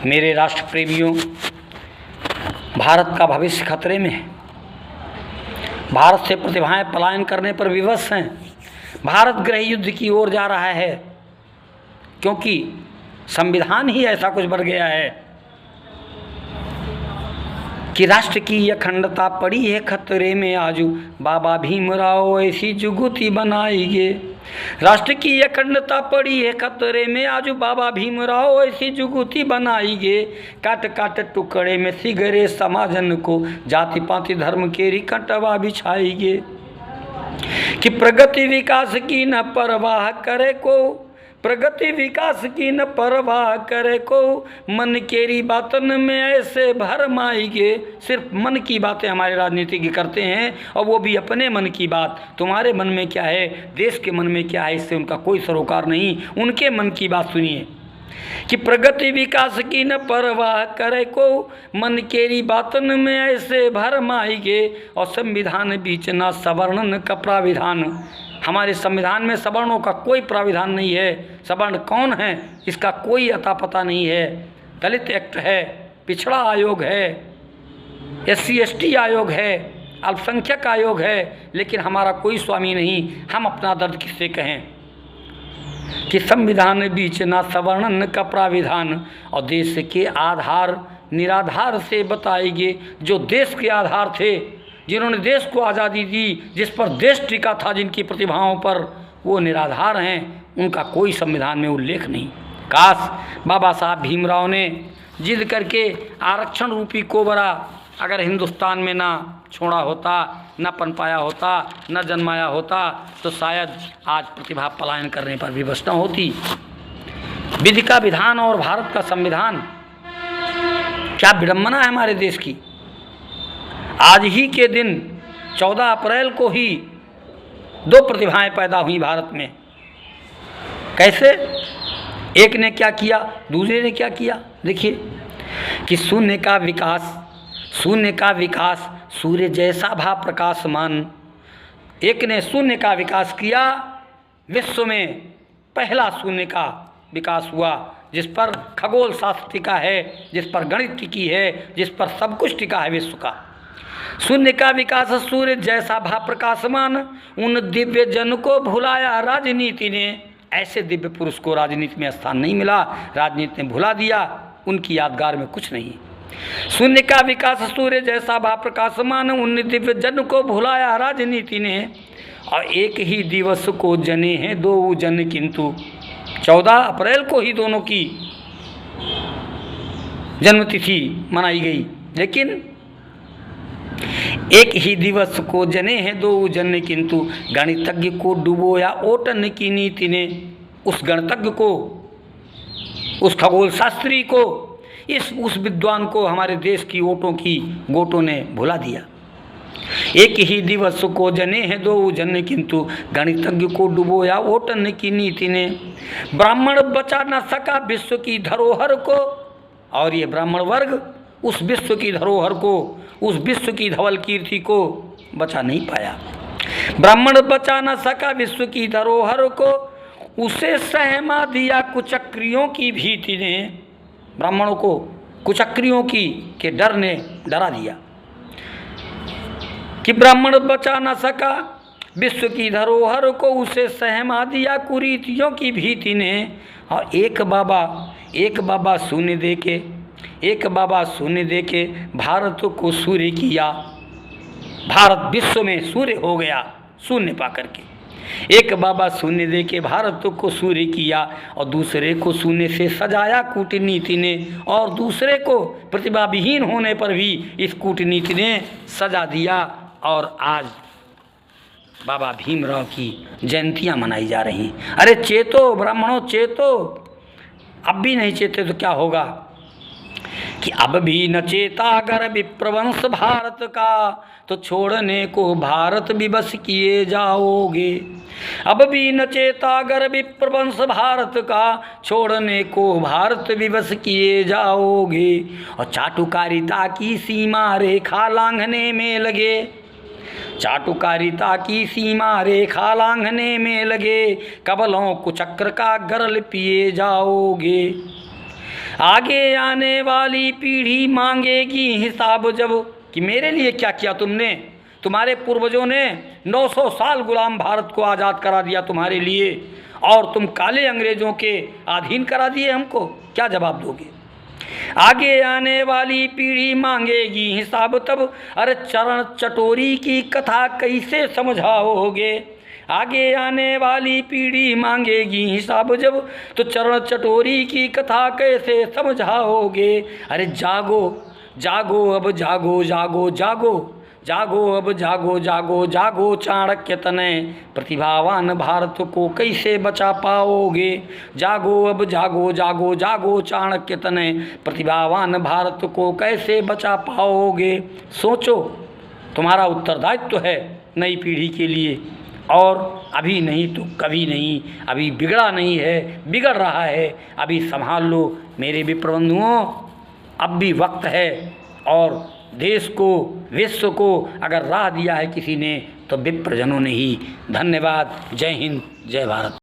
मेरे राष्ट्र प्रेमियों, भारत का भविष्य खतरे में है। भारत से प्रतिभाएं पलायन करने पर विवश हैं। भारत गृह युद्ध की ओर जा रहा है, क्योंकि संविधान ही ऐसा कुछ बढ़ गया है कि राष्ट्र की अखंडता पड़ी है खतरे में। आजू बाबा भीमराव ऐसी जुगुती बनाएंगे। राष्ट्र की अखंडता पड़ी है खतरे में, आजू बाबा भीमराव ऐसी जुगुती बनाएंगे। काट काट टुकड़े में सिगरे समाजन को, जाति पाति धर्म के रिकटवा बिछाएंगे। कि प्रगति विकास की न परवाह करे को, प्रगति विकास की न परवाह करे को, मन केरी बातन में ऐसे भरमाएंगे। सिर्फ मन की बातें हमारे राजनीतिज्ञ करते हैं, और वो भी अपने मन की बात। तुम्हारे मन में क्या है, देश के मन में क्या है, इससे उनका कोई सरोकार नहीं। उनके मन की बात सुनिए कि प्रगति विकास की न परवाह करे को, मन केरी बातन में ऐसे भरमाएंगे। और संविधान बीच न सवर्णन का प्राविधान। हमारे संविधान में सवर्णों का कोई प्राविधान नहीं है। सवर्ण कौन है इसका कोई अता पता नहीं है। दलित एक्ट है, पिछड़ा आयोग है, SC ST आयोग है, अल्पसंख्यक आयोग है, लेकिन हमारा कोई स्वामी नहीं। हम अपना दर्द किससे कहें कि संविधान बीच ना सवर्णन का प्राविधान। और देश के आधार निराधार से बताएंगे। जो देश के आधार थे, जिन्होंने देश को आज़ादी दी, जिस पर देश टिका था, जिनकी प्रतिभाओं पर, वो निराधार हैं। उनका कोई संविधान में उल्लेख नहीं। काश बाबा साहब भीमराव ने जिद करके आरक्षण रूपी कोबरा अगर हिंदुस्तान में ना छोड़ा होता, न पनपाया होता, न जन्माया होता, तो शायद आज प्रतिभा पलायन करने पर विवश न होती। विधि का विधान और भारत का संविधान, क्या विडंबना है हमारे देश की। आज ही के दिन 14 अप्रैल को ही 2 प्रतिभाएं पैदा हुई भारत में। कैसे? एक ने क्या किया, दूसरे ने क्या किया। देखिए कि शून्य का विकास, शून्य का विकास सूर्य जैसा भा प्रकाशमान। एक ने शून्य का विकास किया, विश्व में पहला शून्य का विकास हुआ, जिस पर खगोल शास्त्र टिका है, जिस पर गणित टिकी है, जिस पर सब कुछ टिका है विश्व का। शून्य का विकास सूर्य जैसा भा प्रकाशमान, उन दिव्य जन को भुलाया राजनीति ने। ऐसे दिव्य पुरुष को राजनीति में स्थान नहीं मिला, राजनीति ने भुला दिया, उनकी यादगार में कुछ नहीं। शून्य का विकास सूर्य जैसा भा प्रकाशमान, उन दिव्य जन को भुलाया राजनीति ने। और एक ही दिवस को जने हैं 2 जन, किंतु 14 अप्रैल को ही दोनों की जन्मतिथि मनाई गई। लेकिन एक ही दिवस को जने हैं 2 जन, किंतु गणितज्ञ को डुबोया ओटन की नीति ने। उस गणितज्ञ को, उस खगोल शास्त्री को, उस विद्वान को हमारे देश की ओटों की गोटों ने भुला दिया। एक ही दिवस को जने हैं 2 जन, किंतु गणितज्ञ को डुबोया ओटन की नीति ने। ब्राह्मण बचा न सका विश्व की धरोहर को। और ये ब्राह्मण वर्ग उस विश्व की धरोहर को, उस विश्व की धवल कीर्ति को बचा नहीं पाया। ब्राह्मण बचा न सका विश्व की धरोहर को, उसे सहमा दिया कुचक्रियों की भीति ने। ब्राह्मणों को कुचक्रियों की के डर ने डरा दिया कि ब्राह्मण बचा न सका विश्व की धरोहर को, उसे सहमा दिया कुरीतियों की भीति ने। और एक बाबा शून्य दे के, एक बाबा शून्य दे के भारत को सूर्य किया। भारत विश्व में सूर्य हो गया शून्य पा करके। एक बाबा शून्य दे के भारत को सूर्य किया, और दूसरे को शून्य से सजाया कूटनीति ने। और दूसरे को प्रतिभा विहीन होने पर भी इस कूटनीति ने सजा दिया। और आज बाबा भीमराव की जयंतियाँ मनाई जा रही। अरे चेतो ब्राह्मणों, चेतो। अब भी नहीं चेते तो क्या होगा कि अब भी न चेता अगर विप्रवंश भारत का, तो छोड़ने को भारत विवश किए जाओगे। अब भी न चेता अगर विप्रवंश भारत का, छोड़ने को भारत विवश किए जाओगे। और चाटुकारिता की सीमा रेखा लांघने में लगे, चाटुकारिता की सीमा रेखा लांघने में लगे, कबलों कुचक्र का गरल पिए जाओगे। आगे आने वाली पीढ़ी मांगेगी हिसाब जब, कि मेरे लिए क्या किया तुमने। तुम्हारे पूर्वजों ने 900 साल गुलाम भारत को आज़ाद करा दिया तुम्हारे लिए, और तुम काले अंग्रेज़ों के अधीन करा दिए हमको, क्या जवाब दोगे। आगे आने वाली पीढ़ी मांगेगी हिसाब तब, अरे चरण चटोरी की कथा कैसे समझाओगे। आगे आने वाली पीढ़ी मांगेगी हिसाब जब, तो चरण चटोरी की कथा कैसे समझाओगे। अरे जागो जागो अब जागो जागो जागो, जागो अब जागो जागो जागो चाणक्य तनय, प्रतिभावान भारत को कैसे बचा पाओगे। जागो अब जागो जागो जागो चाणक्य तनय, प्रतिभावान भारत को कैसे बचा पाओगे। सोचो, तुम्हारा उत्तरदायित्व है नई पीढ़ी के लिए, और अभी नहीं तो कभी नहीं। अभी बिगड़ा नहीं है, बिगड़ रहा है, अभी संभाल लो मेरे विप्र बंधुओं, अब भी वक्त है। और देश को, विश्व को अगर राह दिया है किसी ने तो विप्रजनों ने ही। धन्यवाद। जय हिंद, जय भारत।